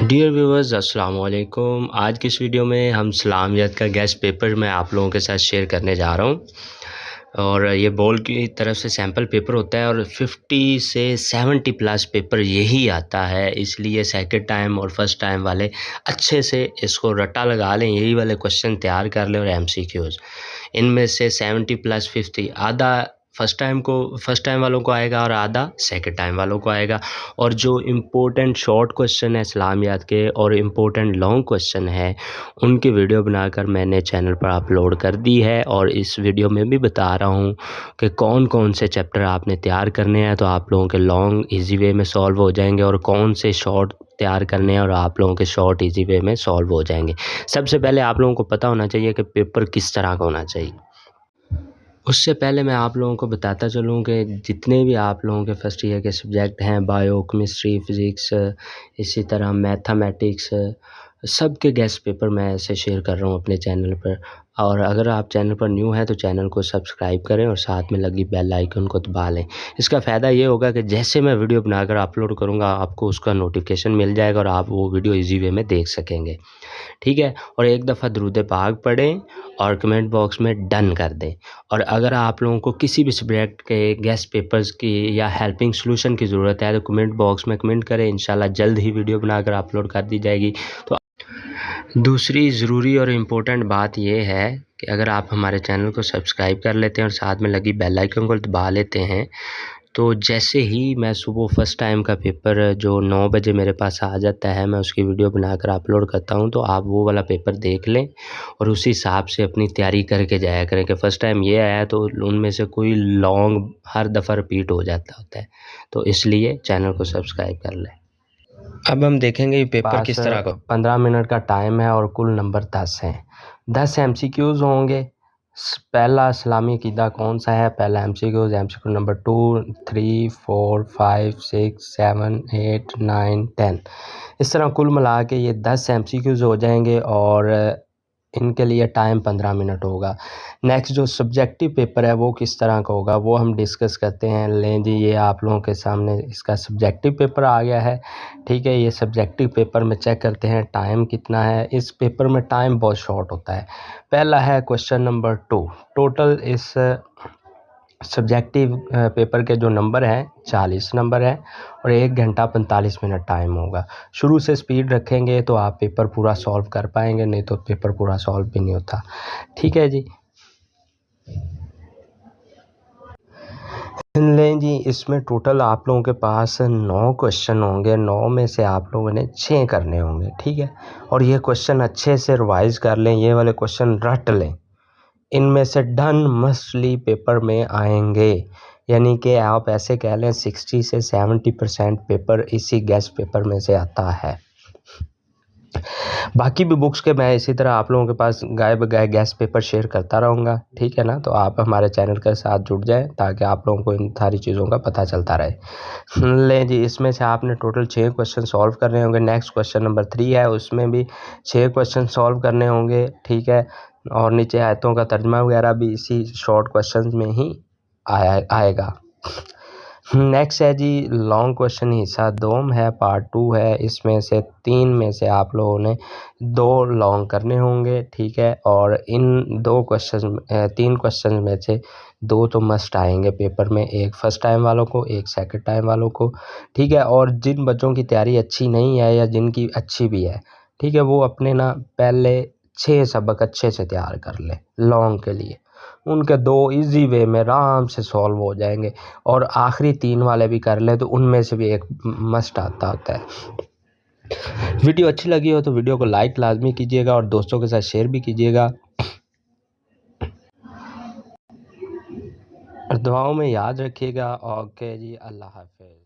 Dear viewers अस्सलाम वालेकुम। आज की इस वीडियो में हम सलामियत का गेस्ट पेपर मैं आप लोगों के साथ शेयर करने जा रहा हूँ। और ये बोर्ड की तरफ से सैम्पल पेपर होता है और 50 से 70 प्लस पेपर यही आता है, इसलिए सेकंड टाइम और फर्स्ट टाइम वाले अच्छे से इसको रट्टा लगा लें, यही वाले क्वेश्चन तैयार कर लें। और एमसीक्यूज़ इनमें से 70 प्लस 50 आधा फर्स्ट टाइम वालों को आएगा और आधा सेकंड टाइम वालों को आएगा। और जो इम्पोर्टेंट शॉर्ट क्वेश्चन है इस्लामियात के और इम्पोर्टेंट लॉन्ग क्वेश्चन है उनकी वीडियो बनाकर मैंने चैनल पर अपलोड कर दी है। और इस वीडियो में भी बता रहा हूँ कि कौन कौन से चैप्टर आपने तैयार करने हैं तो आप लोगों के लॉन्ग इजी वे में सॉल्व हो जाएंगे, और कौन से शॉर्ट तैयार करने हैं और आप लोगों के शॉर्ट इजी वे में सॉल्व हो जाएंगे। सबसे पहले आप लोगों को पता होना चाहिए कि पेपर किस तरह का होना चाहिए। उससे पहले मैं आप लोगों को बताता चलूँ कि जितने भी आप लोगों के फर्स्ट ईयर के सब्जेक्ट हैं, बायो, केमिस्ट्री, फ़िज़िक्स, इसी तरह मैथमेटिक्स, सब के गेस्ट पेपर मैं ऐसे शेयर कर रहा हूँ अपने चैनल पर। और अगर आप चैनल पर न्यू हैं तो चैनल को सब्सक्राइब करें और साथ में लगी बेल आइकन को दबा लें। इसका फ़ायदा ये होगा कि जैसे मैं वीडियो बनाकर अपलोड करूँगा आपको उसका नोटिफिकेशन मिल जाएगा और आप वो वीडियो ईजी वे में देख सकेंगे, ठीक है। और एक दफ़ा दुरूद पाक पढ़ें और कमेंट बॉक्स में डन कर दें। और अगर आप लोगों को किसी भी सब्जेक्ट के गेस्ट पेपर्स की या हेल्पिंग सॉल्यूशन की ज़रूरत है तो कमेंट बॉक्स में कमेंट करें, इंशाल्लाह जल्द ही वीडियो बनाकर अपलोड कर दी जाएगी। तो दूसरी ज़रूरी और इम्पोर्टेंट बात यह है कि अगर आप हमारे चैनल को सब्सक्राइब कर लेते हैं और साथ में लगी बेल आइकन को दबा लेते हैं तो जैसे ही मैं सुबह फर्स्ट टाइम का पेपर जो 9 बजे मेरे पास आ जाता है मैं उसकी वीडियो बनाकर अपलोड करता हूं, तो आप वो वाला पेपर देख लें और उसी हिसाब से अपनी तैयारी करके जाया करें कि फ़र्स्ट टाइम ये आया तो उनमें से कोई लॉन्ग हर दफ़ा रिपीट हो जाता होता है। तो इसलिए चैनल को सब्सक्राइब कर लें। अब हम देखेंगे ये पेपर किस तरह का। 15 मिनट का टाइम है और कुल नंबर 10 हैं। 10 एमसीक्यूज़ होंगे। पहला इस्लामी अक़ीदा कौन सा है, पहला एमसीक्यू नंबर 2, 3, 4, 5, 6, 7, 8, 9, 10। इस तरह कुल मिला के ये 10 एमसीक्यूज़ हो जाएंगे और इनके लिए टाइम 15 मिनट होगा। नेक्स्ट जो सब्जेक्टिव पेपर है वो किस तरह का होगा वो हम डिस्कस करते हैं। लें जी, ये आप लोगों के सामने इसका सब्जेक्टिव पेपर आ गया है, ठीक है। ये सब्जेक्टिव पेपर में चेक करते हैं टाइम कितना है। इस पेपर में टाइम बहुत शॉर्ट होता है। पहला है क्वेश्चन नंबर 2। टोटल इस सब्जेक्टिव पेपर के जो नंबर हैं 40 नंबर है और 1 घंटा 45 मिनट टाइम होगा। शुरू से स्पीड रखेंगे तो आप पेपर पूरा सॉल्व कर पाएंगे, नहीं तो पेपर पूरा सॉल्व भी नहीं होता, ठीक है जी। लें जी, इसमें टोटल आप लोगों के पास 9 क्वेश्चन होंगे। 9 में से आप लोगों ने 6 करने होंगे, ठीक है। और ये क्वेश्चन अच्छे से रिवाइज कर लें, ये वाले क्वेश्चन रट लें। इनमें से डन मस्टली पेपर में आएंगे, यानी कि आप ऐसे कह लें 60 से 70% पेपर इसी गेस्ट पेपर में से आता है। बाकी भी बुक्स के मैं इसी तरह आप लोगों के पास गाए बगाए गेस्ट पेपर शेयर करता रहूँगा, ठीक है ना। तो आप हमारे चैनल के साथ जुड़ जाएं ताकि आप लोगों को इन सारी चीज़ों का पता चलता रहे। लें जी, इसमें से आपने टोटल 6 क्वेश्चन सॉल्व करने होंगे। नेक्स्ट क्वेश्चन नंबर 3 है, उसमें भी 6 क्वेश्चन सॉल्व करने होंगे, ठीक है। और नीचे आयतों का तर्जमा वगैरह भी इसी शॉर्ट क्वेश्चन में ही आएगा। नेक्स्ट है जी लॉन्ग क्वेश्चन हिस्सा 2 है, पार्ट 2 है। इसमें से 3 में से आप लोगों ने 2 लॉन्ग करने होंगे, ठीक है। और इन 3 क्वेश्चन में से 2 तो मस्ट आएंगे पेपर में, एक फर्स्ट टाइम वालों को, एक सेकंड टाइम वालों को, ठीक है। और जिन बच्चों की तैयारी अच्छी नहीं है या जिनकी अच्छी भी है, ठीक है, वो अपने ना पहले 6 सबक अच्छे से तैयार कर ले लॉन्ग के लिए। उनके 2 इजी वे में आराम से सॉल्व हो जाएंगे और आखिरी 3 वाले भी कर ले तो उनमें से भी एक मस्ट आता होता है। वीडियो अच्छी लगी हो तो वीडियो को लाइक लाजमी कीजिएगा और दोस्तों के साथ शेयर भी कीजिएगा और दुआओं में याद रखिएगा। ओके जी, अल्लाह हाफिज़।